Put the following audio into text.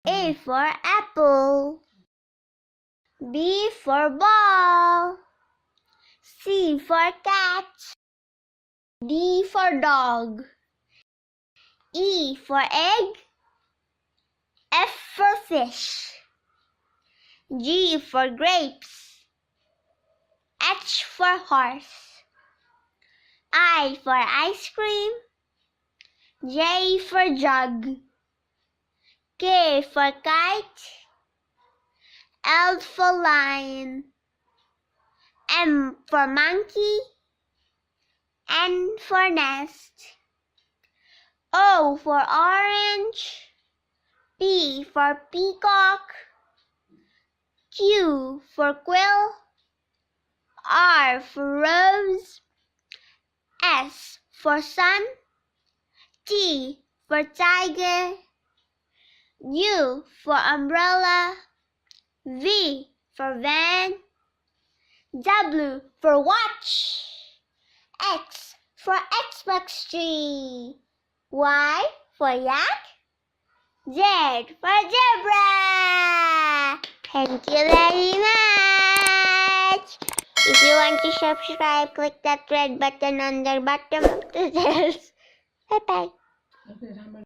A for apple. B for ball. C for cat. D for dog. E for egg. F for fish. G for grapes. H for horse. I for ice cream. J for jug. K for kite. L for lion. M for monkey. N for nest. O for orange. P for peacock. Q for quill. R for rose. S for sun. T for tiger. U for umbrella. V for van. W for watch. X for Xbox tree. Y for yak. Z for zebra. Thank you very much. If you want to subscribe, click that red button on the bottom of the stairs. Bye bye.